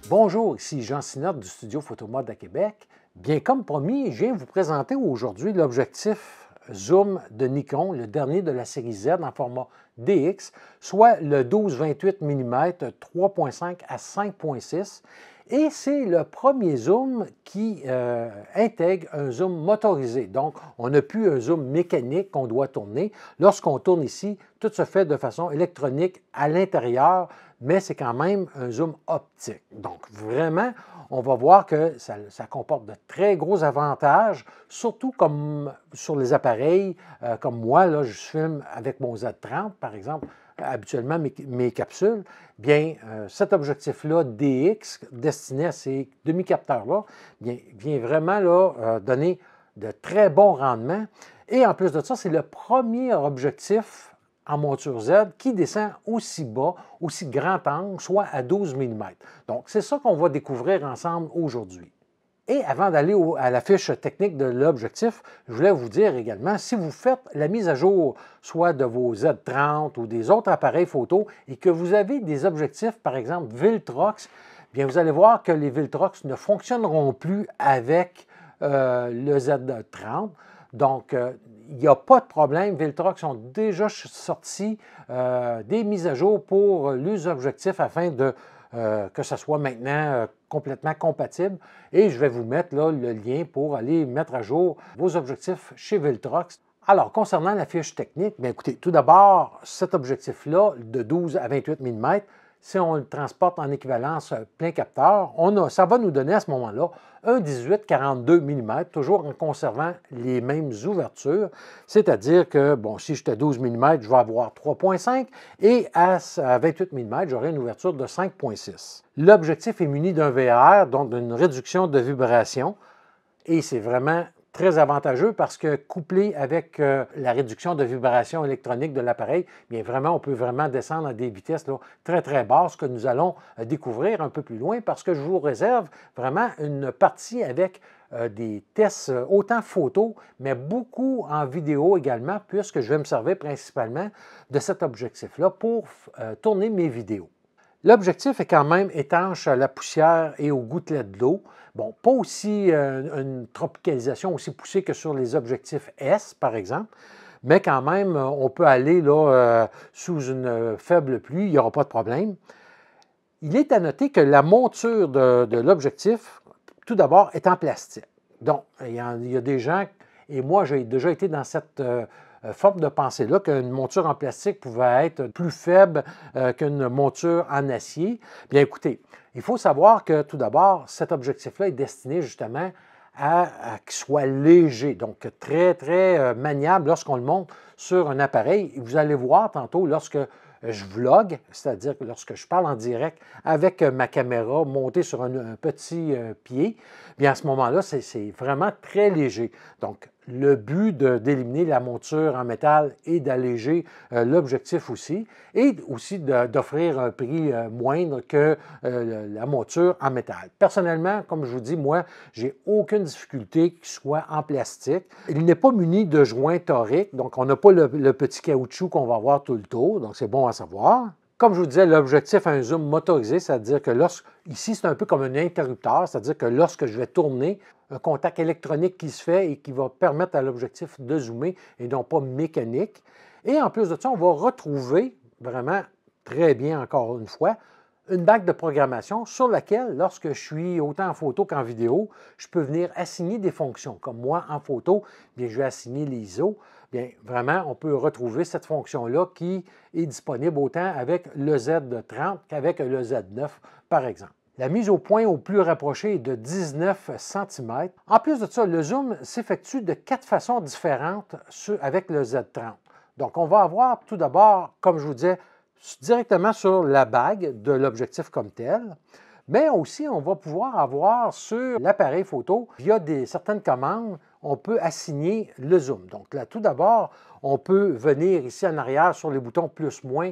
Bonjour, ici Jean Sinotte du studio Photomode à Québec. Bien, comme promis, je viens vous présenter aujourd'hui l'objectif zoom de Nikon, le dernier de la série Z en format DX, soit le 12-28 mm 3.5 à 5.6. Et c'est le premier zoom qui intègre un zoom motorisé. Donc, on n'a plus un zoom mécanique qu'on doit tourner. Lorsqu'on tourne ici, tout se fait de façon électronique à l'intérieur, mais c'est quand même un zoom optique. Donc, vraiment, on va voir que ça comporte de très gros avantages, surtout comme sur les appareils, comme moi, là, je filme avec mon Z30, par exemple, habituellement mes capsules. Bien, cet objectif-là, DX, destiné à ces demi-capteurs-là, vient vraiment là, donner de très bons rendements. Et en plus de ça, c'est le premier objectif en monture Z qui descend aussi bas, aussi grand angle, soit à 12 mm. Donc, c'est ça qu'on va découvrir ensemble aujourd'hui. Et avant d'aller à la fiche technique de l'objectif, je voulais vous dire également, si vous faites la mise à jour, soit de vos Z30 ou des autres appareils photo, et que vous avez des objectifs, par exemple Viltrox, bien vous allez voir que les Viltrox ne fonctionneront plus avec le Z30. Donc, il n'y a pas de problème. Viltrox ont déjà sorti des mises à jour pour les objectifs afin de que ce soit maintenant complètement compatible. Et je vais vous mettre là, le lien pour aller mettre à jour vos objectifs chez Viltrox. Alors, concernant la fiche technique, bien écoutez, tout d'abord, cet objectif-là, de 12 à 28 mm, si on le transporte en équivalence plein capteur, ça va nous donner à ce moment-là un 18-42 mm, toujours en conservant les mêmes ouvertures. C'est-à-dire que, bon, si j'étais 12 mm, je vais avoir 3.5 et à 28 mm, j'aurai une ouverture de 5.6. L'objectif est muni d'un VR, donc d'une réduction de vibration, et c'est vraiment très avantageux parce que couplé avec la réduction de vibration électronique de l'appareil, bien vraiment, on peut vraiment descendre à des vitesses là, très, très basses que nous allons découvrir un peu plus loin parce que je vous réserve vraiment une partie avec des tests autant photo, mais beaucoup en vidéo également, puisque je vais me servir principalement de cet objectif-là pour tourner mes vidéos. L'objectif est quand même étanche à la poussière et aux gouttelettes d'eau. Bon, pas aussi une tropicalisation aussi poussée que sur les objectifs S, par exemple, mais quand même, on peut aller là, sous une faible pluie, il n'y aura pas de problème. Il est à noter que la monture de l'objectif, tout d'abord, est en plastique. Donc, il y a des gens, et moi j'ai déjà été dans cette forme de pensée-là, qu'une monture en plastique pouvait être plus faible qu'une monture en acier. Bien écoutez, il faut savoir que tout d'abord, cet objectif-là est destiné justement à qu'il soit léger, donc très, très maniable lorsqu'on le monte sur un appareil. Et vous allez voir tantôt lorsque je vlog, c'est-à-dire que lorsque je parle en direct avec ma caméra montée sur un petit pied, bien à ce moment-là, c'est vraiment très léger. Donc, le but d'éliminer la monture en métal et d'alléger l'objectif aussi, et aussi d'offrir un prix moindre que la monture en métal. Personnellement, comme je vous dis, moi, j'ai aucune difficulté qu'il soit en plastique. Il n'est pas muni de joints toriques, donc on n'a pas le petit caoutchouc qu'on va voir tout le tour, donc c'est bon à savoir. Comme je vous disais, l'objectif a un zoom motorisé, c'est-à-dire que ici, c'est un peu comme un interrupteur, c'est-à-dire que lorsque je vais tourner, un contact électronique qui se fait et qui va permettre à l'objectif de zoomer et non pas mécanique. Et en plus de ça, on va retrouver vraiment très bien, encore une fois, une bague de programmation sur laquelle, lorsque je suis autant en photo qu'en vidéo, je peux venir assigner des fonctions. Comme moi, en photo, bien, je vais assigner l'ISO. Bien, vraiment, on peut retrouver cette fonction-là qui est disponible autant avec le Z30 qu'avec le Z9, par exemple. La mise au point au plus rapproché est de 19 cm. En plus de ça, le zoom s'effectue de 4 façons différentes avec le Z30. Donc, on va avoir tout d'abord, comme je vous disais, directement sur la bague de l'objectif comme tel. Mais aussi, on va pouvoir avoir sur l'appareil photo, via certaines commandes, on peut assigner le zoom. Donc là, tout d'abord, on peut venir ici en arrière sur les boutons plus-moins,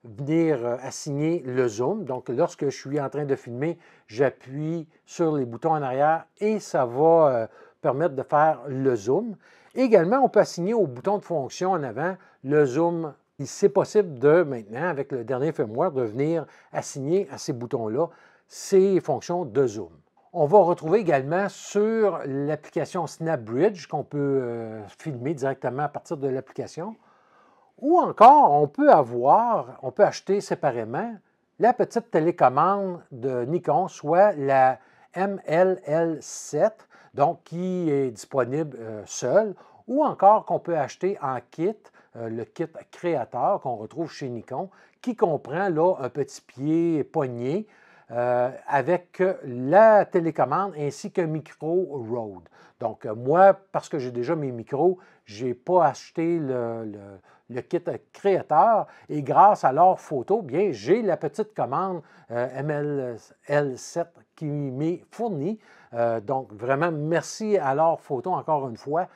venir assigner le zoom. Donc, lorsque je suis en train de filmer, j'appuie sur les boutons en arrière et ça va permettre de faire le zoom. Également, on peut assigner au bouton de fonction en avant le zoom. C'est possible de, maintenant, avec le dernier firmware, de venir assigner à ces boutons-là ces fonctions de zoom. On va retrouver également sur l'application SnapBridge qu'on peut filmer directement à partir de l'application. Ou encore, on peut acheter séparément la petite télécommande de Nikon, soit la MLL7, donc qui est disponible seule, ou encore qu'on peut acheter en kit, le kit créateur qu'on retrouve chez Nikon, qui comprend là un petit pied poignet avec la télécommande ainsi qu'un micro Rode. Donc, moi, parce que j'ai déjà mes micros, je n'ai pas acheté le kit créateur et grâce à leur photo, bien, j'ai la petite commande MLL7 qui m'est fournie. Donc, vraiment, merci à leur photo encore une fois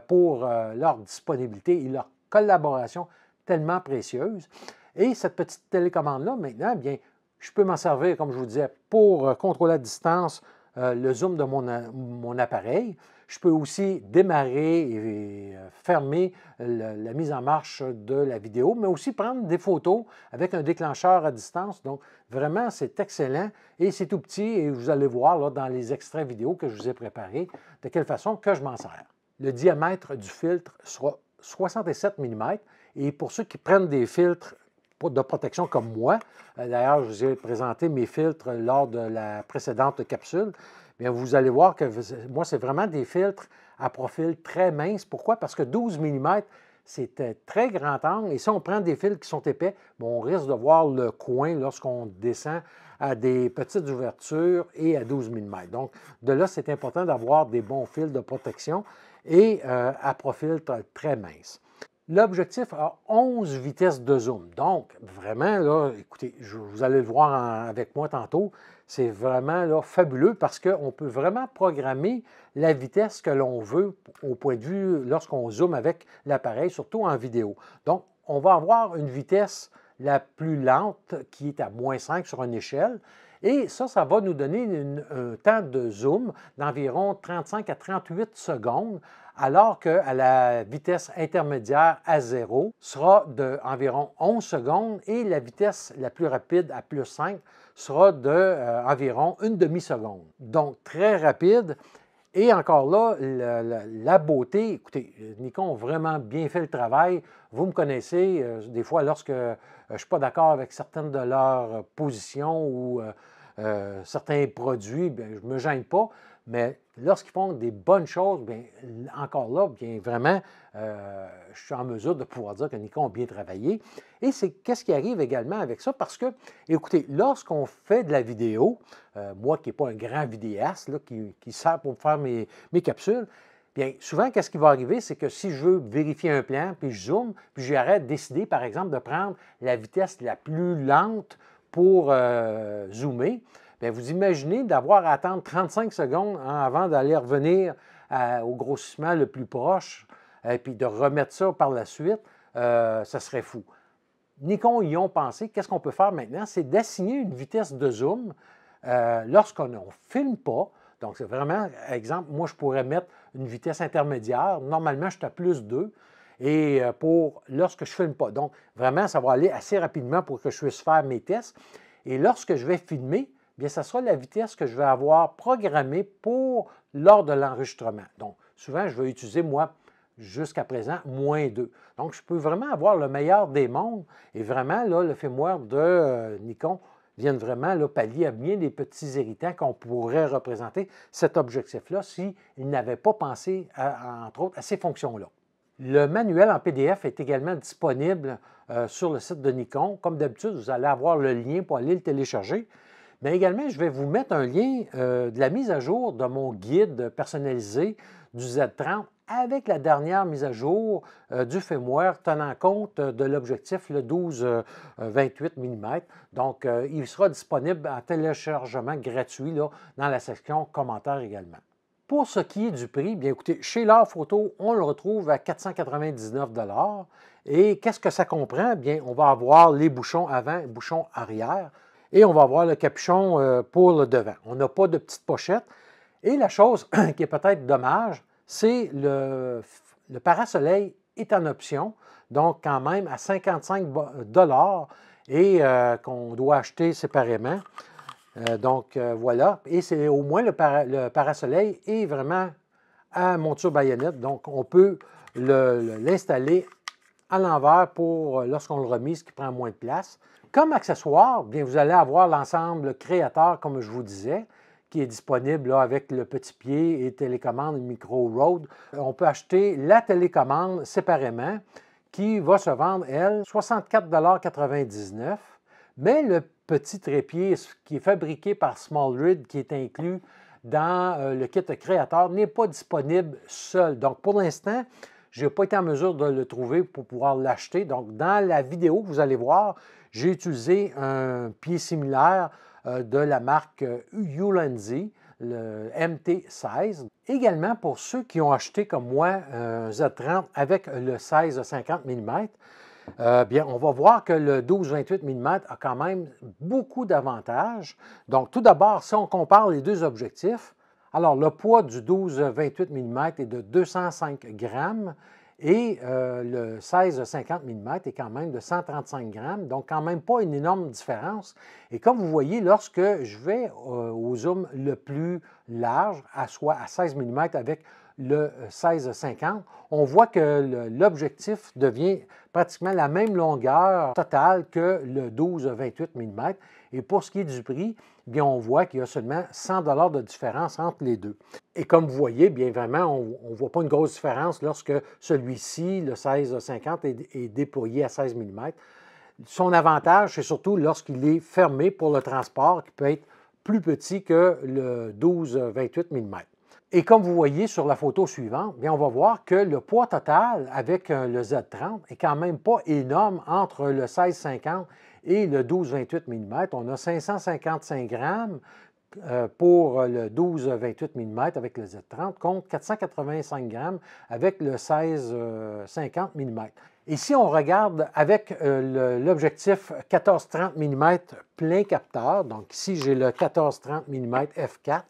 pour leur disponibilité et leur collaboration tellement précieuse. Et cette petite télécommande-là, maintenant, bien, je peux m'en servir, comme je vous disais, pour contrôler à distance le zoom de mon appareil. Je peux aussi démarrer et fermer la mise en marche de la vidéo, mais aussi prendre des photos avec un déclencheur à distance. Donc, vraiment, c'est excellent et c'est tout petit et vous allez voir là, dans les extraits vidéo que je vous ai préparés de quelle façon que je m'en sers. Le diamètre du filtre sera 67 mm et pour ceux qui prennent des filtres de protection comme moi, d'ailleurs, je vous ai présenté mes filtres lors de la précédente capsule, bien, vous allez voir que moi, c'est vraiment des filtres à profil très mince. Pourquoi? Parce que 12 mm, c'est très grand angle. Et si on prend des fils qui sont épais, bon, on risque de voir le coin lorsqu'on descend à des petites ouvertures et à 12 mm. Donc, de là, c'est important d'avoir des bons fils de protection et à profil très mince. L'objectif a 11 vitesses de zoom. Donc, vraiment, là, écoutez, vous allez le voir avec moi tantôt, c'est vraiment là, fabuleux parce qu'on peut vraiment programmer la vitesse que l'on veut au point de vue lorsqu'on zoome avec l'appareil, surtout en vidéo. Donc, on va avoir une vitesse la plus lente qui est à -5 sur une échelle. Et ça va nous donner un temps de zoom d'environ 35 à 38 secondes, alors qu'à la vitesse intermédiaire à 0 sera d'environ 11 secondes et la vitesse la plus rapide à +5 sera d'environ une demi-seconde. Donc, très rapide. Et encore là, la beauté, écoutez, Nikon a vraiment bien fait le travail. Vous me connaissez, des fois, lorsque je ne suis pas d'accord avec certaines de leurs positions ou certains produits, bien, je ne me gêne pas. Mais lorsqu'ils font des bonnes choses, bien, encore là, bien, vraiment, je suis en mesure de pouvoir dire que Nikon a bien travaillé. Et c'est qu'est-ce qui arrive également avec ça? Parce que, écoutez, lorsqu'on fait de la vidéo, moi qui n'ai pas un grand vidéaste, là, qui sert pour faire mes capsules, bien, souvent, qu'est-ce qui va arriver? C'est que si je veux vérifier un plan, puis je zoome, puis j'arrête de décider, par exemple, de prendre la vitesse la plus lente pour zoomer, bien, vous imaginez d'avoir à attendre 35 secondes avant d'aller revenir au grossissement le plus proche et puis de remettre ça par la suite, ça serait fou. Nikon y ont pensé. Qu'est-ce qu'on peut faire maintenant? C'est d'assigner une vitesse de zoom lorsqu'on ne filme pas. Donc, c'est vraiment, exemple, moi, je pourrais mettre une vitesse intermédiaire. Normalement, je suis à +2. Et lorsque je ne filme pas. Donc, vraiment, ça va aller assez rapidement pour que je puisse faire mes tests. Et lorsque je vais filmer, bien, ça sera la vitesse que je vais avoir programmée lors de l'enregistrement. Donc, souvent, je vais utiliser, moi, jusqu'à présent, -2. Donc, je peux vraiment avoir le meilleur des mondes. Et vraiment, là, le firmware de Nikon vient vraiment là, pallier à bien des petits irritants qu'on pourrait représenter cet objectif-là s'il n'avait pas pensé, entre autres, à ces fonctions-là. Le manuel en PDF est également disponible sur le site de Nikon. Comme d'habitude, vous allez avoir le lien pour aller le télécharger. Mais également, je vais vous mettre un lien de la mise à jour de mon guide personnalisé du Z30 avec la dernière mise à jour du firmware tenant compte de l'objectif le 12-28 mm. Donc, il sera disponible en téléchargement gratuit là, dans la section commentaires également. Pour ce qui est du prix, bien écoutez, chez L'Art Photo, on le retrouve à 499 $. Et qu'est-ce que ça comprend? Bien, on va avoir les bouchons avant et bouchons arrière. Et on va avoir le capuchon pour le devant. On n'a pas de petite pochette. Et la chose qui est peut-être dommage, c'est le parasoleil est en option, donc quand même à 55 $ et qu'on doit acheter séparément. Voilà, et c'est au moins le parasoleil est vraiment à monture baïonnette, donc on peut l'installer à l'envers pour lorsqu'on le remise, qui prend moins de place. Comme accessoire, bien, vous allez avoir l'ensemble créateur, comme je vous disais, qui est disponible là, avec le petit pied et télécommande micro Rode. On peut acheter la télécommande séparément, qui va se vendre, elle, 64,99 $. Mais le petit trépied qui est fabriqué par SmallRig, qui est inclus dans le kit créateur, n'est pas disponible seul. Donc, pour l'instant, je n'ai pas été en mesure de le trouver pour pouvoir l'acheter. Donc, dans la vidéo que vous allez voir, j'ai utilisé un pied similaire de la marque Ulanzi, le MT16. Également, pour ceux qui ont acheté comme moi un Z30 avec le 16-50 mm, bien, on va voir que le 12-28 mm a quand même beaucoup d'avantages. Donc, tout d'abord, si on compare les deux objectifs, alors le poids du 12-28 mm est de 205 grammes et le 16-50 mm est quand même de 135 grammes, donc quand même pas une énorme différence. Et comme vous voyez, lorsque je vais au zoom le plus large, soit à 16 mm avec le 16-50, on voit que l'objectif devient pratiquement la même longueur totale que le 12-28 mm. Et pour ce qui est du prix, bien, on voit qu'il y a seulement 100 $ de différence entre les deux. Et comme vous voyez, bien vraiment, on ne voit pas une grosse différence lorsque celui-ci, le 16-50, est déployé à 16 mm. Son avantage, c'est surtout lorsqu'il est fermé pour le transport, qui peut être plus petit que le 12-28 mm. Et comme vous voyez sur la photo suivante, bien, on va voir que le poids total avec le Z30 est quand même pas énorme entre le 16-50 et le 12-28 mm. On a 555 grammes pour le 12-28 mm avec le Z30 contre 485 grammes avec le 16-50 mm. Et si on regarde avec l'objectif 14-30 mm plein capteur, donc ici j'ai le 14-30 mm f4,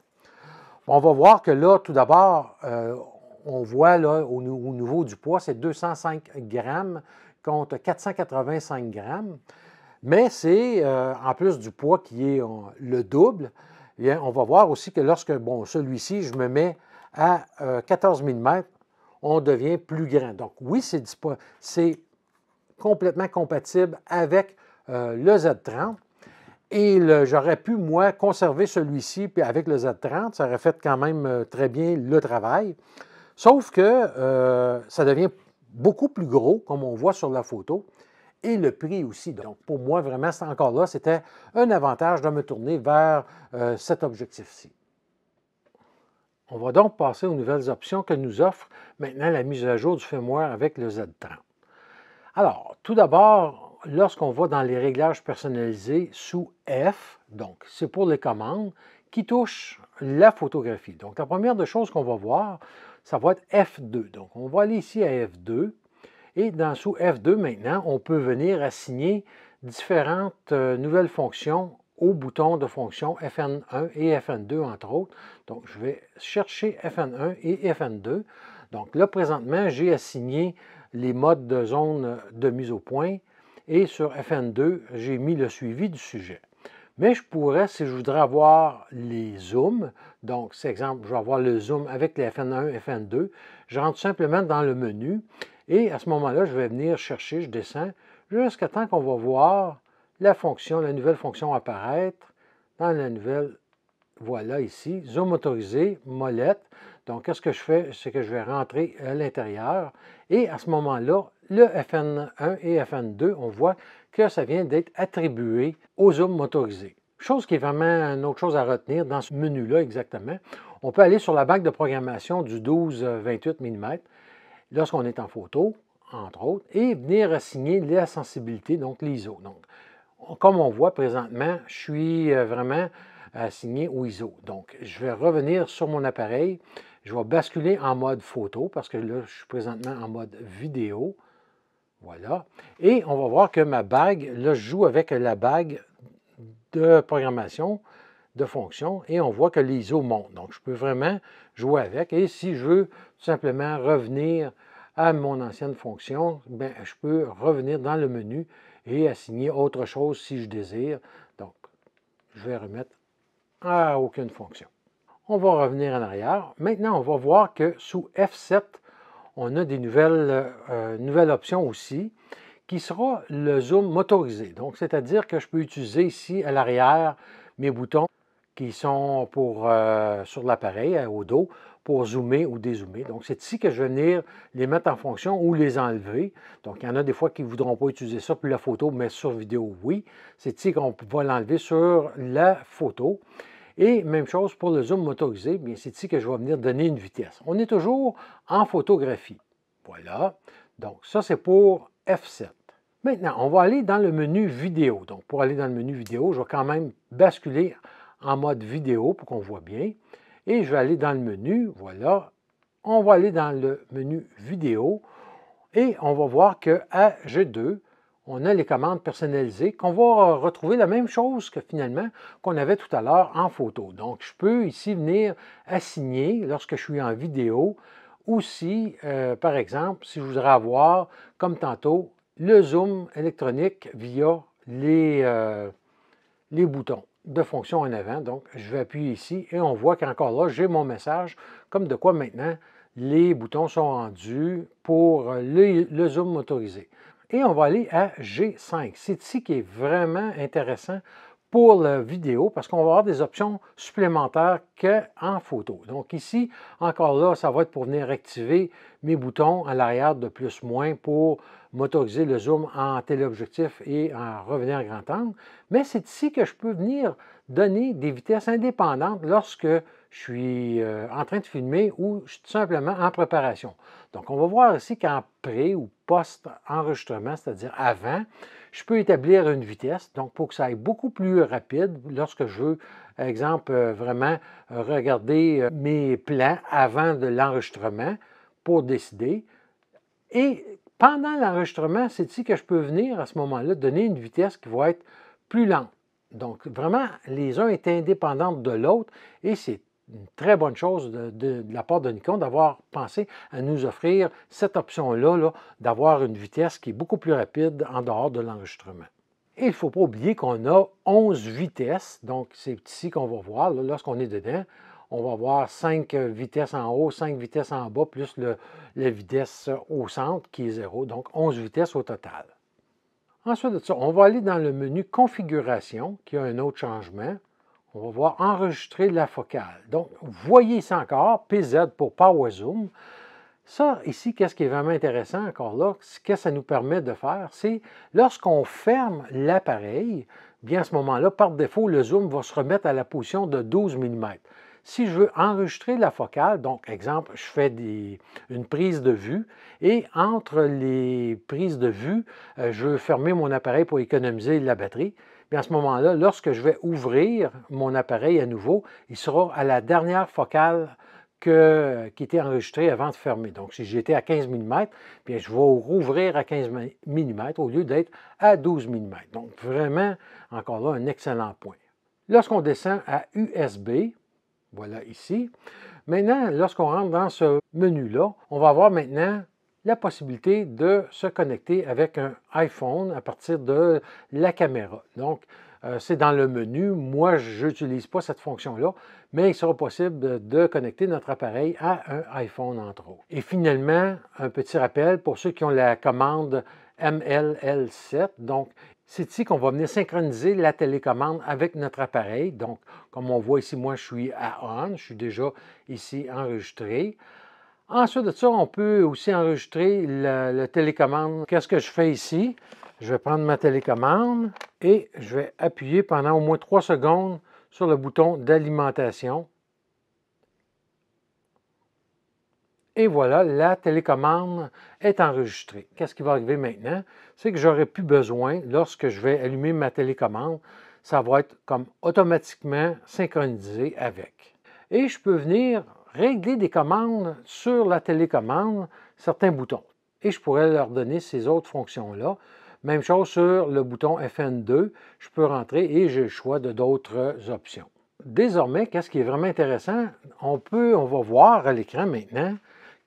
on va voir que là, tout d'abord, on voit là, au niveau du poids, c'est 205 grammes contre 485 grammes. Mais c'est, en plus du poids qui est le double, bien, on va voir aussi que lorsque, bon, celui-ci, je me mets à 14 mm, on devient plus grand. Donc oui, c'est complètement compatible avec le Z30. Et j'aurais pu, moi, conserver celui-ci, puis avec le Z30, ça aurait fait quand même très bien le travail. Sauf que ça devient beaucoup plus gros, comme on voit sur la photo, et le prix aussi. Donc, pour moi, vraiment, encore là, c'était un avantage de me tourner vers cet objectif-ci. On va donc passer aux nouvelles options que nous offre maintenant la mise à jour du firmware avec le Z30. Alors, tout d'abord, lorsqu'on va dans les réglages personnalisés sous F, donc c'est pour les commandes, qui touchent la photographie. Donc, la première des choses qu'on va voir, ça va être F2. Donc, on va aller ici à F2. Et sous F2, maintenant, on peut venir assigner différentes nouvelles fonctions au bouton de fonction FN1 et FN2, entre autres. Donc, je vais chercher FN1 et FN2. Donc là, présentement, j'ai assigné les modes de zone de mise au point et sur FN2, j'ai mis le suivi du sujet. Mais je pourrais, si je voudrais avoir les zooms, donc c'est exemple, je vais avoir le zoom avec les FN1 et FN2, je rentre simplement dans le menu et à ce moment-là, je vais venir chercher, je descends, jusqu'à temps qu'on va voir la nouvelle fonction apparaître dans la nouvelle, voilà ici, zoom autorisé, molette. Donc, qu'est-ce que je fais? C'est que je vais rentrer à l'intérieur et à ce moment-là, le FN1 et FN2, on voit que ça vient d'être attribué au zoom motorisé. Chose qui est vraiment une autre chose à retenir dans ce menu-là exactement. On peut aller sur la banque de programmation du 12-28 mm lorsqu'on est en photo, entre autres, et venir assigner la sensibilité, donc l'ISO. Donc, comme on voit présentement, je suis vraiment assigné au ISO. Donc, je vais revenir sur mon appareil. Je vais basculer en mode photo parce que là, je suis présentement en mode vidéo. Voilà. Et on va voir que ma bague, là, je joue avec la bague de programmation de fonction et on voit que l'ISO monte. Donc, je peux vraiment jouer avec. Et si je veux tout simplement revenir à mon ancienne fonction, bien, je peux revenir dans le menu et assigner autre chose si je désire. Donc, je vais remettre à aucune fonction. On va revenir en arrière. Maintenant, on va voir que sous F7, on a des nouvelles options aussi, qui sera le zoom motorisé. Donc, c'est-à-dire que je peux utiliser ici à l'arrière mes boutons qui sont sur l'appareil, au dos, pour zoomer ou dézoomer. Donc, c'est ici que je vais venir les mettre en fonction ou les enlever. Donc, il y en a des fois qui ne voudront pas utiliser ça pour la photo, mais sur vidéo, oui. C'est ici qu'on va l'enlever sur la photo. Et même chose pour le zoom motorisé, bien c'est ici que je vais venir donner une vitesse. On est toujours en photographie. Voilà. Donc, ça, c'est pour F7. Maintenant, on va aller dans le menu vidéo. Donc, pour aller dans le menu vidéo, je vais quand même basculer en mode vidéo pour qu'on voit bien. Et je vais aller dans le menu, voilà. On va aller dans le menu vidéo et on va voir qu'à G2, on a les commandes personnalisées, qu'on va retrouver la même chose que finalement qu'on avait tout à l'heure en photo. Donc, je peux ici venir assigner, lorsque je suis en vidéo, aussi, par exemple, si je voudrais avoir, comme tantôt, le zoom électronique via les boutons de fonction en avant. Donc, je vais appuyer ici et on voit qu'encore là, j'ai mon message, comme de quoi maintenant, les boutons sont rendus pour le zoom motorisé. Et on va aller à G5. C'est ici qui est vraiment intéressant pour la vidéo parce qu'on va avoir des options supplémentaires qu'en photo. Donc ici, encore là, ça va être pour venir activer mes boutons à l'arrière de plus-moins pour motoriser le zoom en téléobjectif et en revenir en grand angle. Mais c'est ici que je peux venir donner des vitesses indépendantes lorsque je suis en train de filmer ou tout simplement en préparation. Donc, on va voir ici qu'en pré ou post-enregistrement, c'est-à-dire avant, je peux établir une vitesse, donc pour que ça aille beaucoup plus rapide lorsque je veux, par exemple, vraiment regarder mes plans avant de l'enregistrement pour décider. Et pendant l'enregistrement, c'est ici que je peux venir à ce moment-là donner une vitesse qui va être plus lente. Donc, vraiment, les uns étaient indépendants de l'autre et c'est une très bonne chose de la part de Nikon d'avoir pensé à nous offrir cette option-là, d'avoir une vitesse qui est beaucoup plus rapide en dehors de l'enregistrement. Et il ne faut pas oublier qu'on a 11 vitesses, donc c'est ici qu'on va voir, lorsqu'on est dedans, on va avoir 5 vitesses en haut, 5 vitesses en bas, plus la vitesse au centre qui est 0, donc 11 vitesses au total. Ensuite de ça, on va aller dans le menu Configuration, qui a un autre changement. On va voir Enregistrer la focale. Donc, voyez ici encore, PZ pour Power Zoom. Ça, ici, qu'est-ce qui est vraiment intéressant encore là, ce que ça nous permet de faire, c'est lorsqu'on ferme l'appareil, bien à ce moment-là, par défaut, le zoom va se remettre à la position de 12 mm. Si je veux enregistrer la focale, donc exemple, je fais une prise de vue et entre les prises de vue, je veux fermer mon appareil pour économiser la batterie. Bien à ce moment-là, lorsque je vais ouvrir mon appareil à nouveau, il sera à la dernière focale qui était enregistrée avant de fermer. Donc, si j'étais à 15 mm, bien, je vais rouvrir à 15 mm au lieu d'être à 12 mm. Donc, vraiment, encore là, un excellent point. Lorsqu'on descend à USB, voilà ici. Maintenant, lorsqu'on rentre dans ce menu-là, on va avoir maintenant la possibilité de se connecter avec un iPhone à partir de la caméra. Donc, c'est dans le menu. Moi, je n'utilise pas cette fonction-là, mais il sera possible de connecter notre appareil à un iPhone, entre autres. Et finalement, un petit rappel pour ceux qui ont la commande MLL7. Donc, c'est ici qu'on va venir synchroniser la télécommande avec notre appareil. Donc, comme on voit ici, moi, je suis à on, je suis déjà ici enregistré. Ensuite de ça, on peut aussi enregistrer la télécommande. Qu'est-ce que je fais ici? Je vais prendre ma télécommande Et je vais appuyer pendant au moins 3 secondes sur le bouton d'alimentation. Et voilà, la télécommande est enregistrée. Qu'est-ce qui va arriver maintenant? C'est que j'aurai plus besoin, lorsque je vais allumer ma télécommande, ça va être comme automatiquement synchronisé avec. Et je peux venir régler des commandes sur la télécommande, certains boutons. Et je pourrais leur donner ces autres fonctions-là. Même chose sur le bouton FN2, je peux rentrer et j'ai le choix de d'autres options. Désormais, qu'est-ce qui est vraiment intéressant? On va voir à l'écran maintenant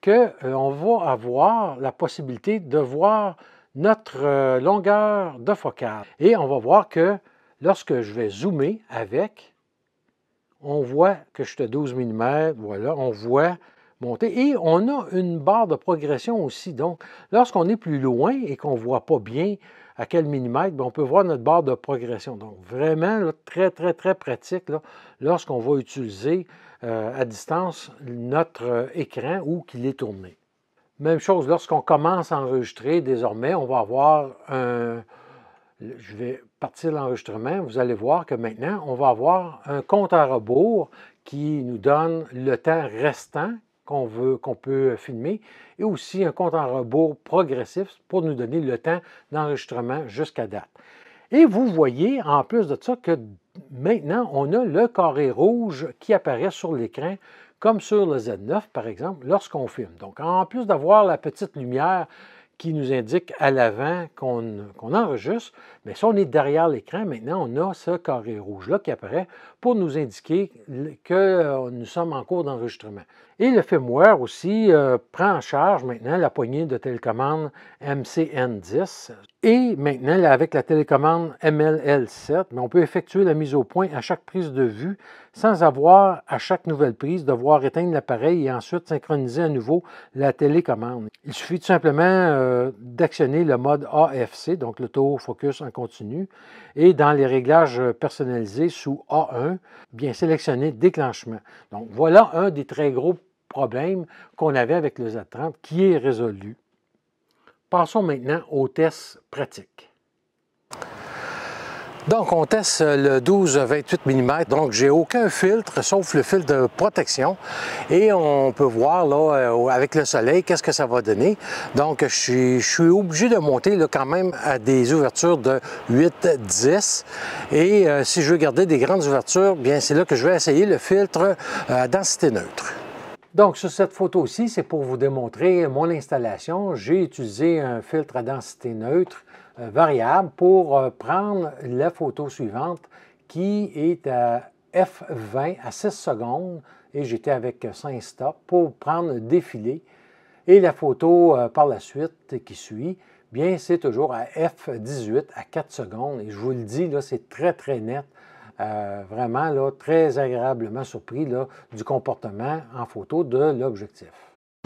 qu'on va avoir la possibilité de voir notre longueur de focale. Et on va voir que lorsque je vais zoomer avec, on voit que je suis à 12 mm, voilà, on voit monter. Et on a une barre de progression aussi. Donc, lorsqu'on est plus loin et qu'on ne voit pas bien à quel millimètre, bien, on peut voir notre barre de progression. Donc, vraiment, là, très, très, très pratique lorsqu'on va utiliser à distance notre écran ou qu'il est tourné. Même chose, lorsqu'on commence à enregistrer, désormais, on va avoir un... Je vais partir l'enregistrement. Vous allez voir que maintenant, on va avoir un compte à rebours qui nous donne le temps restant qu'on peut filmer et aussi un compte à rebours progressif pour nous donner le temps d'enregistrement jusqu'à date. Et vous voyez, en plus de ça, que maintenant, on a le carré rouge qui apparaît sur l'écran, comme sur le Z9, par exemple, lorsqu'on filme. Donc, en plus d'avoir la petite lumière qui nous indique à l'avant qu'on enregistre, mais si on est derrière l'écran, maintenant, on a ce carré rouge-là qui apparaît pour nous indiquer que nous sommes en cours d'enregistrement. Et le firmware aussi prend en charge maintenant la poignée de télécommande MCN10. Et maintenant, avec la télécommande MLL7, on peut effectuer la mise au point à chaque prise de vue sans avoir, à chaque nouvelle prise, devoir éteindre l'appareil et ensuite synchroniser à nouveau la télécommande. Il suffit tout simplement d'actionner le mode AFC, donc l'autofocus en continu, et dans les réglages personnalisés sous A1, bien sélectionner déclenchement. Donc voilà un des très gros problèmes qu'on avait avec le Z30 qui est résolu. Passons maintenant aux tests pratiques. Donc, on teste le 12-28 mm. Donc, j'ai aucun filtre, sauf le filtre de protection. Et on peut voir, là, avec le soleil, qu'est-ce que ça va donner. Donc, je suis obligé de monter là, quand même à des ouvertures de 8-10. Et si je veux garder des grandes ouvertures, bien, c'est là que je vais essayer le filtre à densité neutre. Donc, sur cette photo-ci, c'est pour vous démontrer mon installation. J'ai utilisé un filtre à densité neutre variable pour prendre la photo suivante qui est à F20 à 6 secondes et j'étais avec 5 stops pour prendre le défilé. Et la photo par la suite qui suit, bien, c'est toujours à F18 à 4 secondes. Et je vous le dis, là, c'est très, très net. Vraiment là, très agréablement surpris là, du comportement en photo de l'objectif.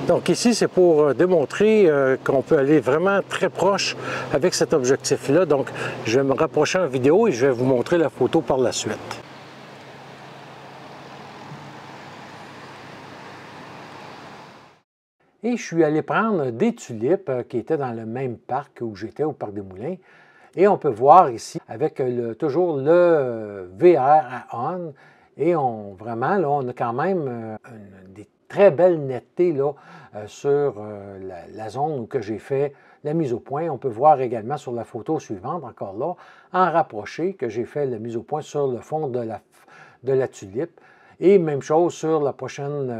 Donc ici, c'est pour démontrer qu'on peut aller vraiment très proche avec cet objectif-là. Donc, je vais me rapprocher en vidéo et je vais vous montrer la photo par la suite. Et je suis allé prendre des tulipes qui étaient dans le même parc où j'étais, au Parc des Moulins. Et on peut voir ici, avec toujours le VR à on, et vraiment, là, on a quand même des très belles nettetés là, sur la zone où j'ai fait la mise au point. On peut voir également sur la photo suivante, encore là, en rapproché, que j'ai fait la mise au point sur le fond de la tulipe. Et même chose sur la prochaine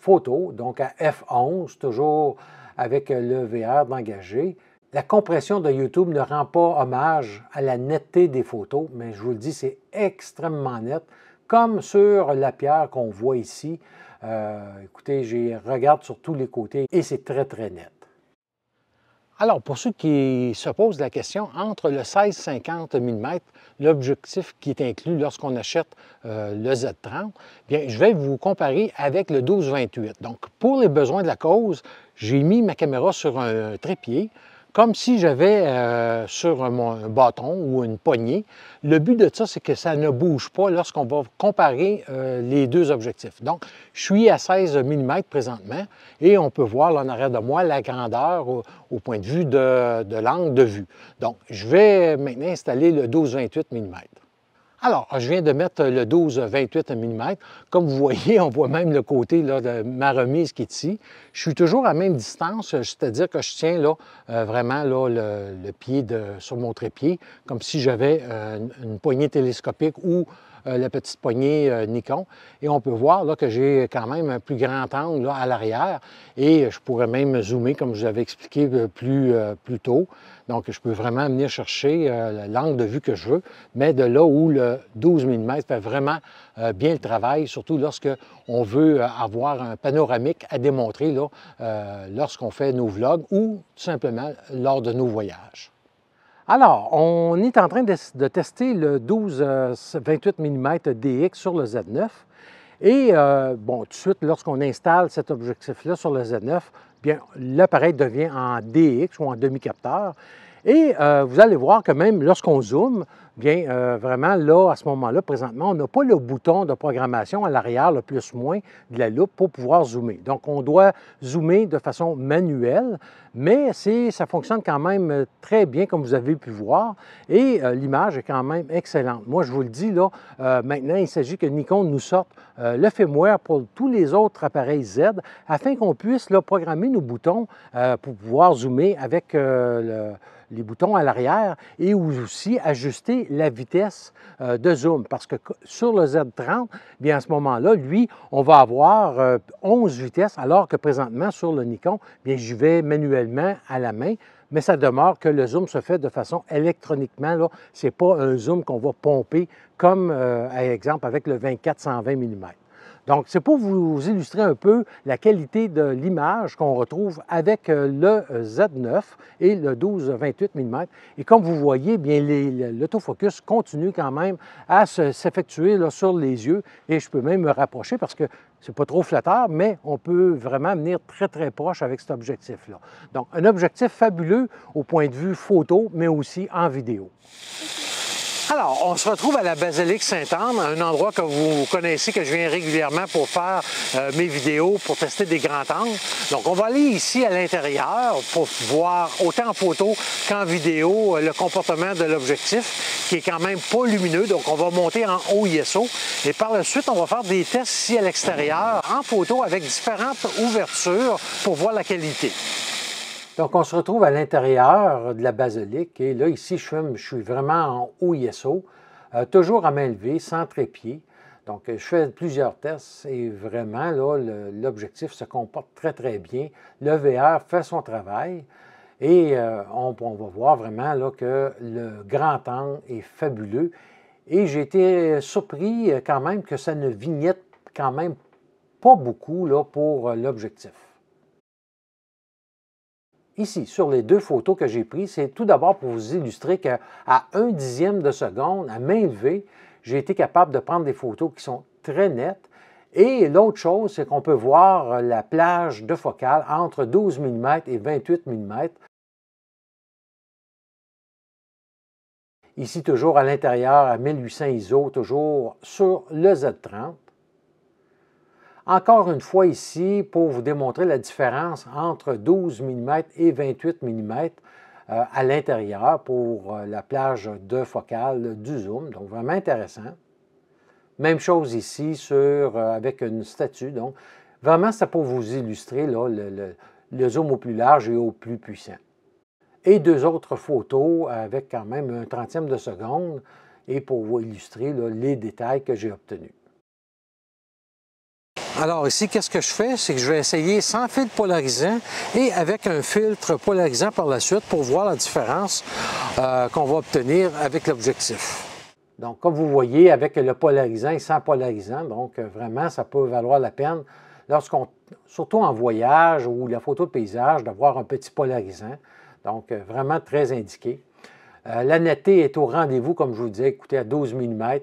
photo, donc à F11, toujours avec le VR d'engagé. La compression de YouTube ne rend pas hommage à la netteté des photos, mais je vous le dis, c'est extrêmement net, comme sur la pierre qu'on voit ici. Écoutez, je regarde sur tous les côtés et c'est très, très net. Alors, pour ceux qui se posent la question, entre le 16-50 mm, l'objectif qui est inclus lorsqu'on achète le Z30, bien, je vais vous comparer avec le 12-28. Donc, pour les besoins de la cause, j'ai mis ma caméra sur un trépied. comme si j'avais sur un bâton ou une poignée. Le but de ça, c'est que ça ne bouge pas lorsqu'on va comparer les deux objectifs. Donc, je suis à 16 mm présentement et on peut voir là, en arrière de moi la grandeur au point de vue de l'angle de vue. Donc, je vais maintenant installer le 12-28 mm. Alors, je viens de mettre le 12-28 mm. Comme vous voyez, on voit même le côté là, de ma remise qui est ici. Je suis toujours à même distance, c'est-à-dire que je tiens là, vraiment là, le pied sur mon trépied, comme si j'avais une poignée télescopique ou la petite poignée Nikon. Et on peut voir là, que j'ai quand même un plus grand angle là, à l'arrière et je pourrais même zoomer, comme je vous avais expliqué plus tôt. Donc, je peux vraiment venir chercher l'angle de vue que je veux, mais de là où le 12 mm fait vraiment bien le travail, surtout lorsque on veut avoir un panoramique à démontrer là, lorsqu'on fait nos vlogs ou tout simplement lors de nos voyages. Alors, on est en train de tester le 12-28 mm DX sur le Z9. Et bon, tout de suite, lorsqu'on installe cet objectif-là sur le Z9, bien, l'appareil devient en DX ou en demi-capteur. Et vous allez voir que même lorsqu'on zoome, bien, vraiment, là, à ce moment-là, présentement, on n'a pas le bouton de programmation à l'arrière, le plus-moins de la loupe pour pouvoir zoomer. Donc, on doit zoomer de façon manuelle, mais ça fonctionne quand même très bien, comme vous avez pu voir, et l'image est quand même excellente. Moi, je vous le dis, là, maintenant, il s'agit que Nikon nous sorte le firmware pour tous les autres appareils Z, afin qu'on puisse là, programmer nos boutons pour pouvoir zoomer avec les boutons à l'arrière et aussi ajuster la vitesse de zoom. Parce que sur le Z30, bien à ce moment-là, lui, on va avoir 11 vitesses, alors que présentement sur le Nikon, bien j'y vais manuellement à la main, mais ça demeure que le zoom se fait de façon électroniquement. Ce n'est pas un zoom qu'on va pomper comme, à exemple, avec le 24-120 mm. Donc, c'est pour vous illustrer un peu la qualité de l'image qu'on retrouve avec le Z9 et le 12-28 mm. Et comme vous voyez, bien l'autofocus continue quand même à s'effectuer sur les yeux. Et je peux même me rapprocher parce que c'est pas trop flatteur, mais on peut vraiment venir très, très proche avec cet objectif-là. Donc, un objectif fabuleux au point de vue photo, mais aussi en vidéo. Alors, on se retrouve à la basilique Sainte-Anne, un endroit que vous connaissez, que je viens régulièrement pour faire mes vidéos, pour tester des grands angles. Donc, on va aller ici à l'intérieur pour voir, autant en photo qu'en vidéo, le comportement de l'objectif, qui est quand même pas lumineux. Donc, on va monter en haut ISO. Et par la suite, on va faire des tests ici à l'extérieur, en photo, avec différentes ouvertures pour voir la qualité. Donc, on se retrouve à l'intérieur de la basilique et là, ici, je suis vraiment en haut ISO, toujours à main levée, sans trépied. Donc, je fais plusieurs tests et vraiment, là, l'objectif se comporte très, très bien. Le VR fait son travail et on va voir vraiment là, que le grand angle est fabuleux. Et j'ai été surpris quand même que ça ne vignette quand même pas beaucoup là, pour l'objectif. Ici, sur les deux photos que j'ai prises, c'est tout d'abord pour vous illustrer qu'à 1/10 de seconde, à main levée, j'ai été capable de prendre des photos qui sont très nettes. Et l'autre chose, c'est qu'on peut voir la plage de focale entre 12 mm et 28 mm. Ici, toujours à l'intérieur, à 1800 ISO, toujours sur le Z30. Encore une fois ici, pour vous démontrer la différence entre 12 mm et 28 mm à l'intérieur pour la plage de focale du zoom. Donc, vraiment intéressant. Même chose ici avec une statue. Donc, vraiment, c'est pour vous illustrer là, le zoom au plus large et au plus puissant. Et deux autres photos avec quand même un 30e de seconde et pour vous illustrer là, les détails que j'ai obtenus. Alors ici, qu'est-ce que je fais? C'est que je vais essayer sans filtre polarisant et avec un filtre polarisant par la suite pour voir la différence qu'on va obtenir avec l'objectif. Donc, comme vous voyez, avec le polarisant et sans polarisant, donc vraiment, ça peut valoir la peine, surtout en voyage ou la photo de paysage, d'avoir un petit polarisant. Donc, vraiment très indiqué. La netteté est au rendez-vous, comme je vous disais, écoutez, à 12 mm,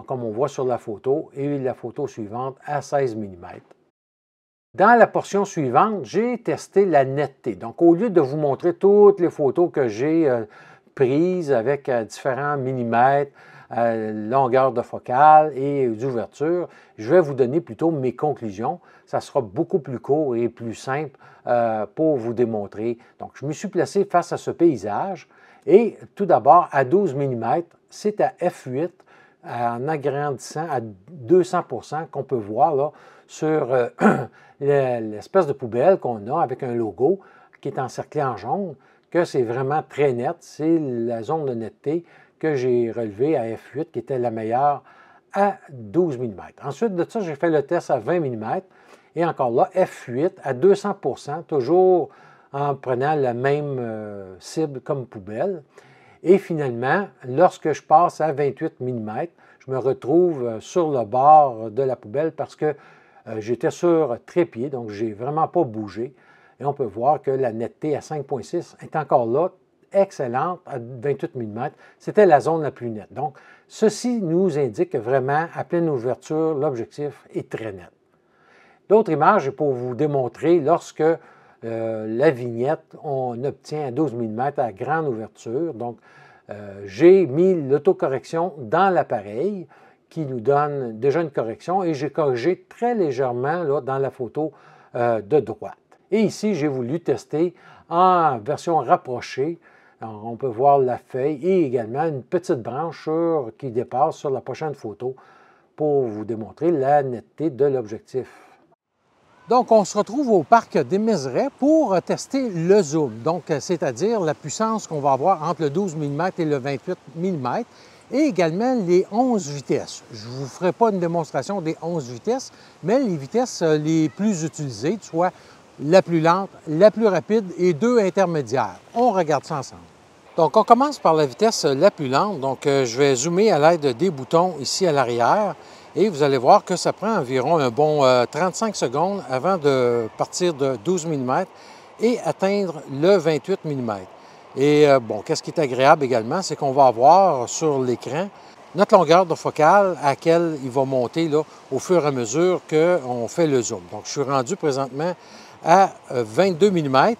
comme on voit sur la photo, et la photo suivante à 16 mm. Dans la portion suivante, j'ai testé la netteté. Donc, au lieu de vous montrer toutes les photos que j'ai prises avec différents millimètres, longueur de focale et d'ouverture, je vais vous donner plutôt mes conclusions. Ça sera beaucoup plus court et plus simple pour vous démontrer. Donc, je me suis placé face à ce paysage et tout d'abord, à 12 mm, c'est à f8 en agrandissant à 200 % qu'on peut voir là sur l'espèce de poubelle qu'on a avec un logo qui est encerclé en jaune, que c'est vraiment très net. C'est la zone de netteté que j'ai relevée à f8 qui était la meilleure à 12 mm. Ensuite de ça, j'ai fait le test à 20 mm et encore là, f8 à 200 %, toujours en prenant la même cible comme poubelle. Et finalement, lorsque je passe à 28 mm, je me retrouve sur le bord de la poubelle parce que j'étais sur trépied, donc je n'ai vraiment pas bougé. Et on peut voir que la netteté à 5,6 est encore là, excellente, à 28 mm. C'était la zone la plus nette. Donc, ceci nous indique que vraiment, à pleine ouverture, l'objectif est très net. L'autre image est pour vous démontrer lorsque la vignette, on obtient à 12 mm à grande ouverture. Donc, j'ai mis l'autocorrection dans l'appareil qui nous donne déjà une correction et j'ai corrigé très légèrement là, dans la photo de droite. Et ici, j'ai voulu tester en version rapprochée. Alors, on peut voir la feuille et également une petite branche qui dépasse sur la prochaine photo pour vous démontrer la netteté de l'objectif. Donc, on se retrouve au parc des Mézerais pour tester le zoom, donc c'est-à-dire la puissance qu'on va avoir entre le 12 mm et le 28 mm, et également les 11 vitesses. Je ne vous ferai pas une démonstration des 11 vitesses, mais les vitesses les plus utilisées, soit la plus lente, la plus rapide et deux intermédiaires. On regarde ça ensemble. Donc, on commence par la vitesse la plus lente. Donc, je vais zoomer à l'aide des boutons ici à l'arrière. Et vous allez voir que ça prend environ un bon 35 secondes avant de partir de 12 mm et atteindre le 28 mm. Et bon, qu'est-ce qui est agréable également, c'est qu'on va avoir sur l'écran notre longueur de focale à laquelle il va monter là, au fur et à mesure qu'on fait le zoom. Donc, je suis rendu présentement à 22 mm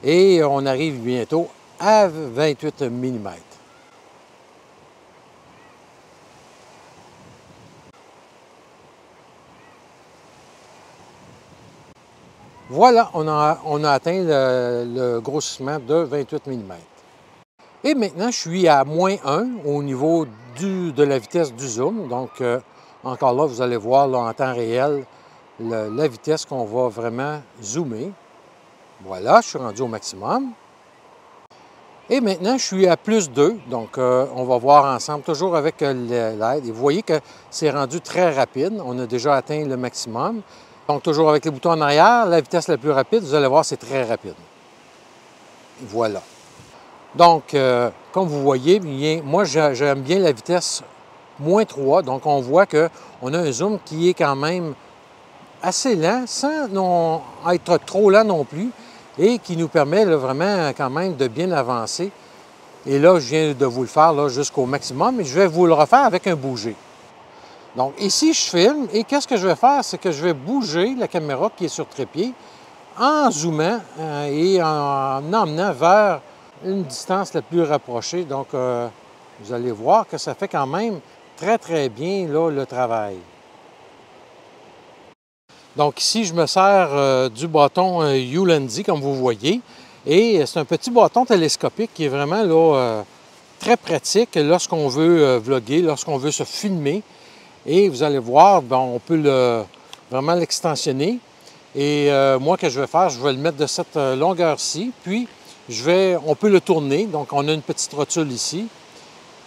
et on arrive bientôt à 28 mm. Voilà, on a atteint le grossissement de 28 mm. Et maintenant, je suis à moins 1 au niveau de la vitesse du zoom. Donc, encore là, vous allez voir là, en temps réel la vitesse qu'on va vraiment zoomer. Voilà, je suis rendu au maximum. Et maintenant, je suis à plus 2. Donc, on va voir ensemble, toujours avec l'aide. Et vous voyez que c'est rendu très rapide. On a déjà atteint le maximum. Donc, toujours avec les boutons en arrière, la vitesse la plus rapide, vous allez voir, c'est très rapide. Voilà. Donc, comme vous voyez, bien, moi, j'aime bien la vitesse moins 3. Donc, on voit qu'on a un zoom qui est quand même assez lent, sans être trop lent non plus, et qui nous permet là, vraiment quand même de bien avancer. Et là, je viens de vous le faire jusqu'au maximum, et je vais vous le refaire avec un bouger. Donc, ici, je filme et qu'est-ce que je vais faire? C'est que je vais bouger la caméra qui est sur trépied en zoomant et en emmenant vers une distance la plus rapprochée. Donc, vous allez voir que ça fait quand même très, très bien là, le travail. Donc, ici, je me sers du bâton Ulanzi, comme vous voyez. Et c'est un petit bâton télescopique qui est vraiment là, très pratique lorsqu'on veut vlogger, lorsqu'on veut se filmer. Et vous allez voir, bon, on peut vraiment l'extensionner. Et moi, ce que je vais faire, je vais le mettre de cette longueur-ci. Puis, on peut le tourner. Donc, on a une petite rotule ici.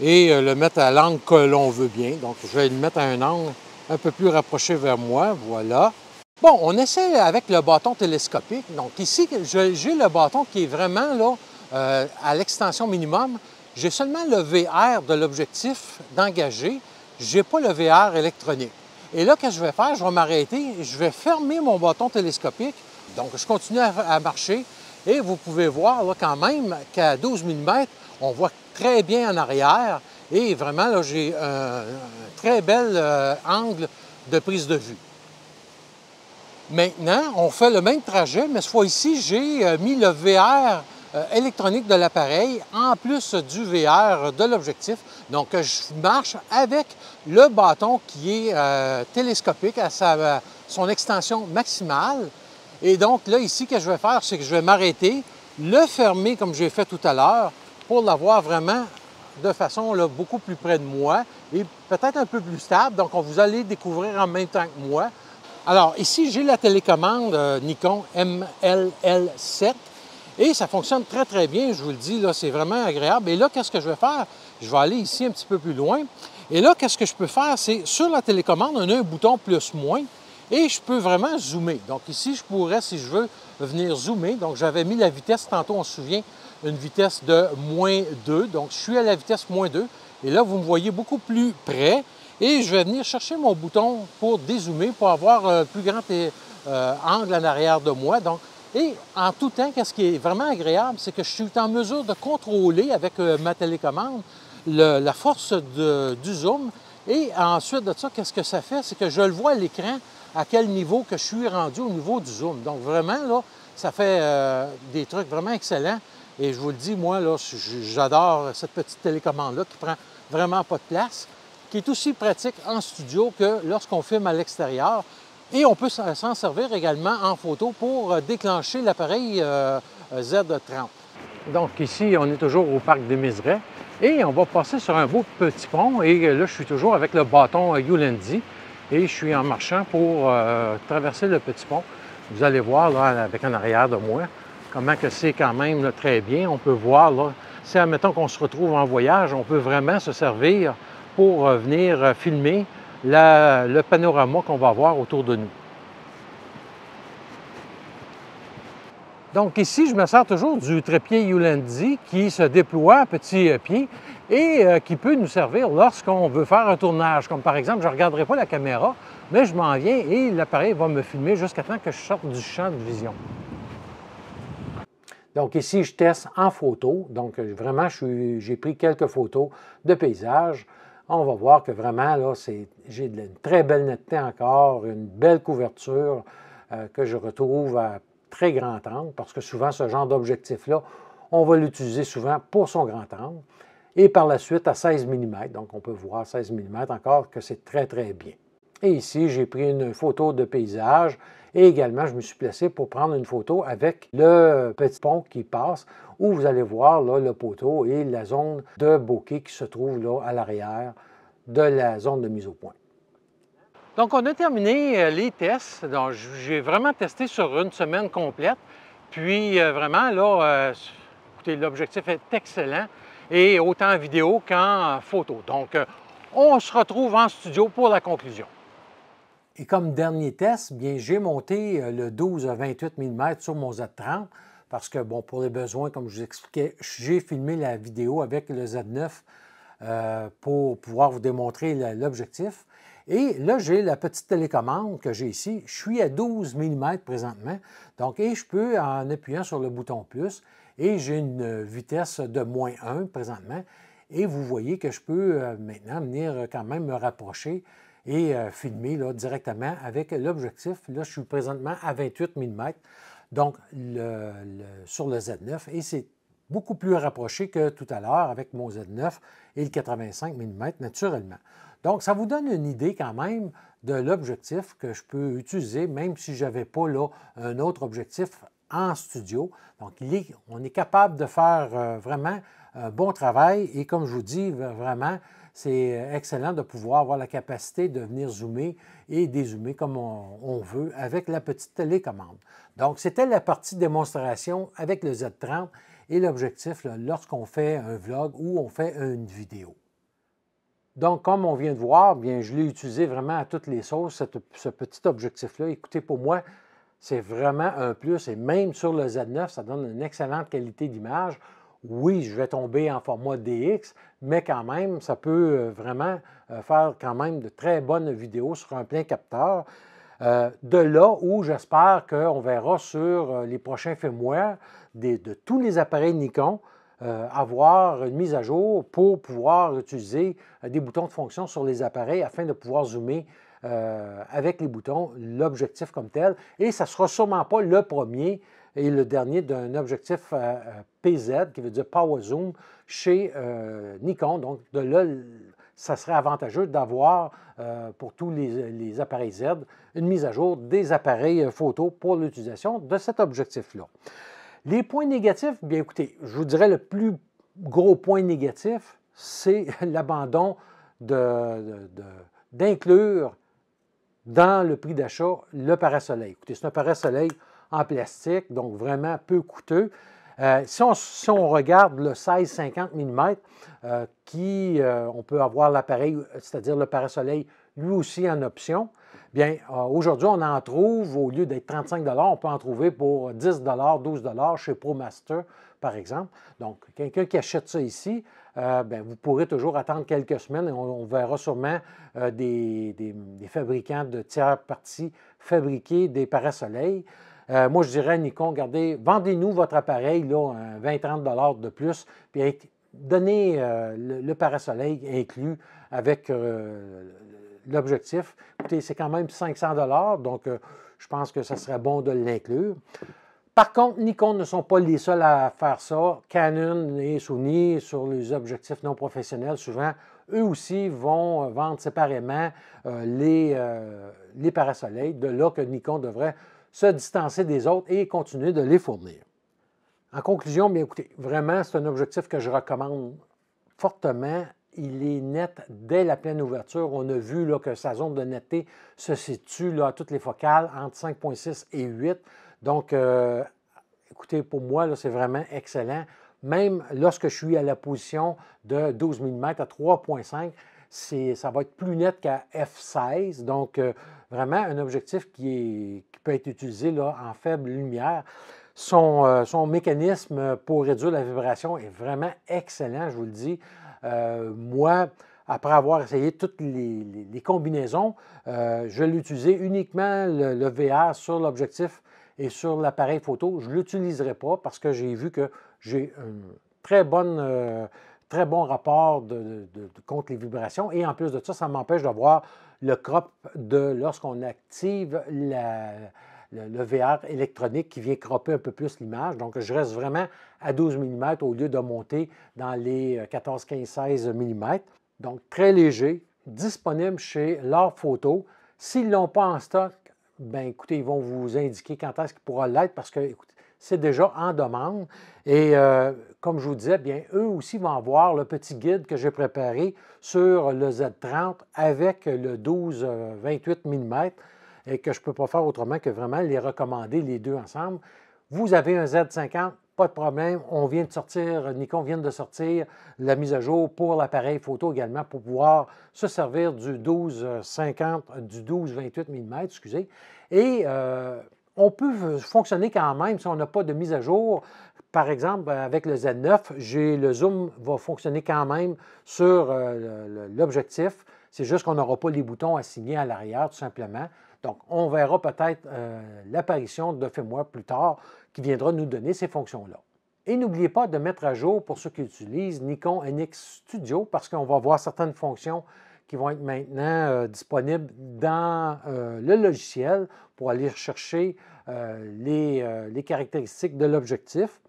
Et le mettre à l'angle que l'on veut bien. Donc, je vais le mettre à un angle un peu plus rapproché vers moi. Voilà. Bon, on essaie avec le bâton télescopique. Donc, ici, j'ai le bâton qui est vraiment là, à l'extension minimum. J'ai seulement le VR de l'objectif d'engager. Je n'ai pas le VR électronique. Et là, qu'est-ce que je vais faire? Je vais m'arrêter, je vais fermer mon bâton télescopique. Donc, je continue à marcher et vous pouvez voir là, quand même qu'à 12 mm, on voit très bien en arrière et vraiment, là, j'ai un très bel angle de prise de vue. Maintenant, on fait le même trajet, mais cette fois-ci, j'ai mis le VR électronique de l'appareil en plus du VR de l'objectif. Donc, je marche avec le bâton qui est télescopique à son extension maximale. Et donc, là, ici, ce que je vais faire, c'est que je vais m'arrêter, le fermer comme j'ai fait tout à l'heure pour l'avoir vraiment de façon là, beaucoup plus près de moi et peut-être un peu plus stable. Donc, vous allez découvrir en même temps que moi. Alors, ici, j'ai la télécommande Nikon MLL7 et ça fonctionne très, très bien, je vous le dis, là, c'est vraiment agréable. Et là, qu'est-ce que je vais faire? Je vais aller ici un petit peu plus loin. Et là, qu'est-ce que je peux faire? C'est sur la télécommande, on a un bouton plus-moins et je peux vraiment zoomer. Donc ici, je pourrais, si je veux, venir zoomer. Donc, j'avais mis la vitesse, tantôt, on se souvient, une vitesse de -2. Donc, je suis à la vitesse -2. Et là, vous me voyez beaucoup plus près. Et je vais venir chercher mon bouton pour dézoomer, pour avoir un plus grand angle en arrière de moi. Donc, et en tout temps, qu'est-ce qui est vraiment agréable, c'est que je suis en mesure de contrôler avec ma télécommande la force du zoom. Et ensuite de ça, qu'est-ce que ça fait? C'est que je le vois à l'écran à quel niveau que je suis rendu au niveau du zoom. Donc vraiment, là, ça fait des trucs vraiment excellents. Et je vous le dis, moi, là, j'adore cette petite télécommande-là qui prend vraiment pas de place, qui est aussi pratique en studio que lorsqu'on filme à l'extérieur. Et on peut s'en servir également en photo pour déclencher l'appareil Z30. Donc ici, on est toujours au parc des Miserets et on va passer sur un beau petit pont. Et là, je suis toujours avec le bâton Ulendi et je suis en marchant pour traverser le petit pont. Vous allez voir là, avec en arrière de moi, comment que c'est quand même là, très bien. On peut voir, là, si admettons qu'on se retrouve en voyage, on peut vraiment se servir pour venir filmer le panorama qu'on va avoir autour de nous. Donc ici, je me sers toujours du trépied Ulendi qui se déploie à petit pied et qui peut nous servir lorsqu'on veut faire un tournage. Comme par exemple, je ne regarderai pas la caméra, mais je m'en viens et l'appareil va me filmer jusqu'à temps que je sorte du champ de vision. Donc ici, je teste en photo. Donc vraiment, j'ai pris quelques photos de paysages. On va voir que vraiment, là, j'ai une très belle netteté encore, une belle couverture que je retrouve à très grand angle, parce que souvent, ce genre d'objectif-là, on va l'utiliser souvent pour son grand angle. Et par la suite, à 16 mm. Donc, on peut voir 16 mm encore que c'est très, très bien. Et ici, j'ai pris une photo de paysage et également, je me suis placé pour prendre une photo avec le petit pont qui passe, où vous allez voir là, le poteau et la zone de bokeh qui se trouve là, à l'arrière de la zone de mise au point. Donc, on a terminé les tests. Donc, j'ai vraiment testé sur une semaine complète. Puis, vraiment, là, écoutez, l'objectif est excellent, et autant en vidéo qu'en photo. Donc, on se retrouve en studio pour la conclusion. Et comme dernier test, bien, j'ai monté le 12 à 28 mm sur mon Z30 parce que, bon, pour les besoins, comme je vous expliquais, j'ai filmé la vidéo avec le Z9 pour pouvoir vous démontrer l'objectif. Et là, j'ai la petite télécommande que j'ai ici. Je suis à 12 mm présentement. Donc, et je peux, en appuyant sur le bouton plus, et j'ai une vitesse de -1 présentement. Et vous voyez que je peux maintenant venir quand même me rapprocher et filmer là, directement avec l'objectif. Là, je suis présentement à 28 mm, donc sur le Z9, et c'est beaucoup plus rapproché que tout à l'heure avec mon Z9 et le 85 mm naturellement. Donc, ça vous donne une idée quand même de l'objectif que je peux utiliser, même si je n'avais pas là un autre objectif en studio. Donc, on est capable de faire vraiment un bon travail et comme je vous dis, vraiment, c'est excellent de pouvoir avoir la capacité de venir zoomer et dézoomer comme on veut avec la petite télécommande. Donc, c'était la partie démonstration avec le Z30 et l'objectif lorsqu'on fait un vlog ou on fait une vidéo. Donc, comme on vient de voir, bien, je l'ai utilisé vraiment à toutes les sauces, ce petit objectif-là. Écoutez, pour moi, c'est vraiment un plus. Et même sur le Z9, ça donne une excellente qualité d'image. Oui, je vais tomber en format DX, mais quand même, ça peut vraiment faire quand même de très bonnes vidéos sur un plein capteur. De là où j'espère qu'on verra sur les prochains firmware de tous les appareils Nikon, avoir une mise à jour pour pouvoir utiliser des boutons de fonction sur les appareils afin de pouvoir zoomer avec les boutons, l'objectif comme tel. Et ça ne sera sûrement pas le premier et le dernier d'un objectif PZ, qui veut dire Power Zoom, chez Nikon. Donc, de là, ça serait avantageux d'avoir, pour tous les appareils Z, une mise à jour des appareils photo pour l'utilisation de cet objectif-là. Les points négatifs, bien écoutez, je vous dirais le plus gros point négatif, c'est l'abandon d'inclure dans le prix d'achat le parasoleil. Écoutez, c'est un parasoleil en plastique, donc vraiment peu coûteux. Si on regarde le 16-50 mm, on peut avoir l'appareil, c'est-à-dire le parasoleil, lui aussi en option, bien, aujourd'hui, on en trouve, au lieu d'être 35 $, on peut en trouver pour 10 $, 12 $ chez ProMaster, par exemple. Donc, quelqu'un qui achète ça ici, bien, vous pourrez toujours attendre quelques semaines et on verra sûrement des fabricants de tiers parties fabriquer des parasoleils. Moi, je dirais à Nikon, regardez, vendez-nous votre appareil, là, 20-30 $ de plus, puis donnez le parasoleil inclus avec l'objectif. Écoutez, c'est quand même 500 $, donc je pense que ce serait bon de l'inclure. Par contre, Nikon ne sont pas les seuls à faire ça. Canon et Sony, sur les objectifs non professionnels, souvent, eux aussi vont vendre séparément les parasoleils. De là que Nikon devrait se distancer des autres et continuer de les fournir. En conclusion, bien écoutez, vraiment, c'est un objectif que je recommande fortement. Il est net dès la pleine ouverture. On a vu là, que sa zone de netteté se situe là, à toutes les focales entre 5,6 et 8. Donc, écoutez, pour moi, c'est vraiment excellent. Même lorsque je suis à la position de 12 mm à 3,5, ça va être plus net qu'à f16. Donc, vraiment un objectif qui peut être utilisé là, en faible lumière. Son mécanisme pour réduire la vibration est vraiment excellent, je vous le dis. Moi, après avoir essayé toutes les combinaisons, je l'utilisais uniquement le VR sur l'objectif et sur l'appareil photo. Je ne l'utiliserai pas parce que j'ai vu que j'ai un très bon rapport contre les vibrations. Et en plus de ça m'empêche d'avoir le crop lorsqu'on active le VR électronique qui vient cropper un peu plus l'image. Donc, je reste vraiment à 12 mm au lieu de monter dans les 14, 15, 16 mm. Donc, très léger, disponible chez L'Art Photo. S'ils ne l'ont pas en stock, bien, écoutez, ils vont vous indiquer quand est-ce qu'il pourra l'être parce que, écoutez, c'est déjà en demande. Et comme je vous disais, bien, eux aussi vont avoir le petit guide que j'ai préparé sur le Z30 avec le 12-28 mm et que je ne peux pas faire autrement que vraiment les recommander les deux ensemble. Vous avez un Z50, pas de problème. Nikon vient de sortir la mise à jour pour l'appareil photo également pour pouvoir se servir du 12-28 mm, excusez. Et on peut fonctionner quand même si on n'a pas de mise à jour. Par exemple, avec le Z9, le zoom va fonctionner quand même sur l'objectif. C'est juste qu'on n'aura pas les boutons assignés à l'arrière, tout simplement. Donc, on verra peut-être l'apparition de firmware plus tard qui viendra nous donner ces fonctions-là. Et n'oubliez pas de mettre à jour, pour ceux qui utilisent, Nikon NX Studio, parce qu'on va voir certaines fonctions qui vont être maintenant disponibles dans le logiciel pour aller chercher les caractéristiques de l'objectif.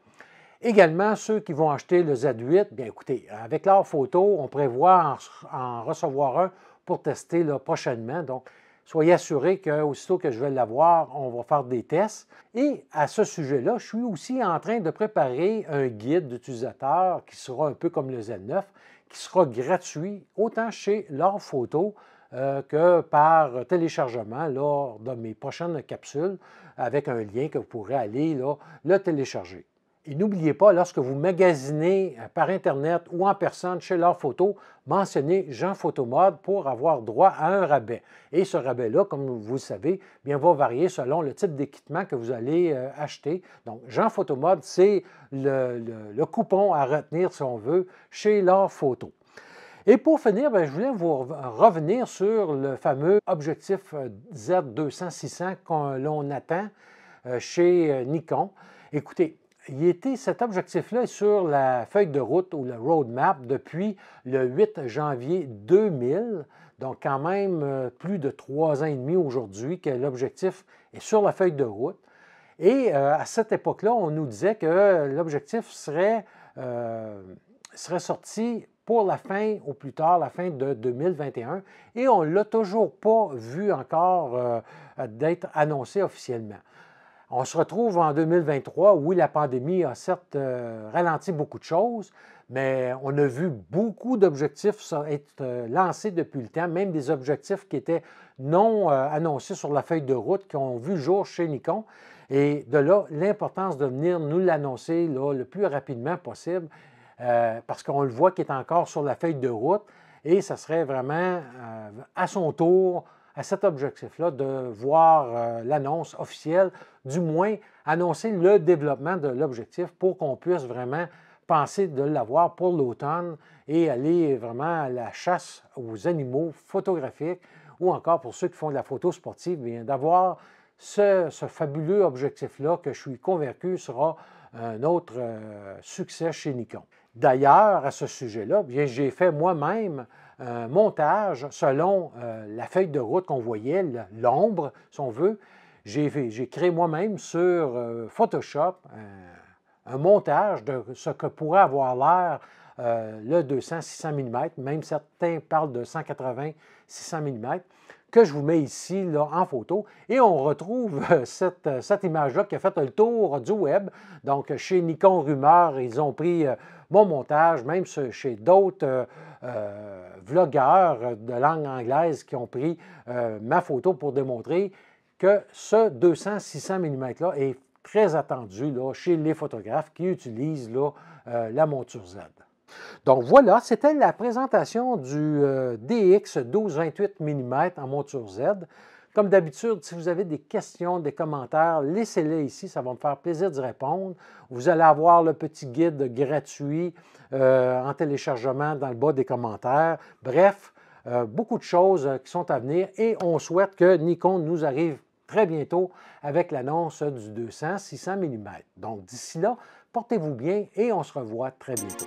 Également, ceux qui vont acheter le Z8, bien écoutez, avec L'Art Photo, on prévoit en recevoir un pour tester là, prochainement. Donc, soyez assurés qu'aussitôt que je vais l'avoir, on va faire des tests. Et à ce sujet-là, je suis aussi en train de préparer un guide d'utilisateur qui sera un peu comme le Z9, qui sera gratuit autant chez L'Art Photo que par téléchargement lors de mes prochaines capsules avec un lien que vous pourrez aller là, le télécharger. Et n'oubliez pas, lorsque vous magasinez par Internet ou en personne chez L'Art Photo, mentionnez Jean Photomode pour avoir droit à un rabais. Et ce rabais-là, comme vous le savez, bien, va varier selon le type d'équipement que vous allez acheter. Donc, Jean Photomode, c'est le coupon à retenir, si on veut, chez L'Art Photo. Et pour finir, bien, je voulais vous revenir sur le fameux objectif Z200-600 que l'on attend chez Nikon. Écoutez, cet objectif-là est sur la feuille de route ou le roadmap depuis le 8 janvier 2000. Donc, quand même, plus de 3 ans et demi aujourd'hui que l'objectif est sur la feuille de route. Et à cette époque-là, on nous disait que l'objectif serait sorti pour la fin, au plus tard, la fin de 2021. Et on ne l'a toujours pas vu encore d'être annoncé officiellement. On se retrouve en 2023, oui, la pandémie a certes ralenti beaucoup de choses, mais on a vu beaucoup d'objectifs être lancés depuis le temps, même des objectifs qui étaient non annoncés sur la feuille de route, qui ont vu le jour chez Nikon. Et de là, l'importance de venir nous l'annoncer le plus rapidement possible, parce qu'on le voit qu'il est encore sur la feuille de route, et ça serait vraiment à son tour, à cet objectif-là, de voir l'annonce officielle, du moins annoncer le développement de l'objectif pour qu'on puisse vraiment penser de l'avoir pour l'automne et aller vraiment à la chasse aux animaux photographiques ou encore pour ceux qui font de la photo sportive, bien d'avoir ce fabuleux objectif-là que je suis convaincu sera un autre succès chez Nikon. D'ailleurs, à ce sujet-là, bien j'ai fait moi-même un montage selon la feuille de route qu'on voyait, l'ombre, si on veut. J'ai créé moi-même sur Photoshop un montage de ce que pourrait avoir l'air le 200-600 mm, même certains parlent de 180-600 mm, que je vous mets ici là, en photo. Et on retrouve cette image-là qui a fait le tour du web. Donc, chez Nikon Rumeur, ils ont pris mon montage, même chez d'autres vlogueurs de langue anglaise qui ont pris ma photo pour démontrer que ce 200-600 mm-là est très attendu là, chez les photographes qui utilisent là, la monture Z. Donc voilà, c'était la présentation du DX 12-28 mm en monture Z. Comme d'habitude, si vous avez des questions, des commentaires, laissez-les ici, ça va me faire plaisir d'y répondre. Vous allez avoir le petit guide gratuit en téléchargement dans le bas des commentaires. Bref, beaucoup de choses qui sont à venir et on souhaite que Nikon nous arrive très bientôt avec l'annonce du 200-600 mm. Donc d'ici là, portez-vous bien et on se revoit très bientôt.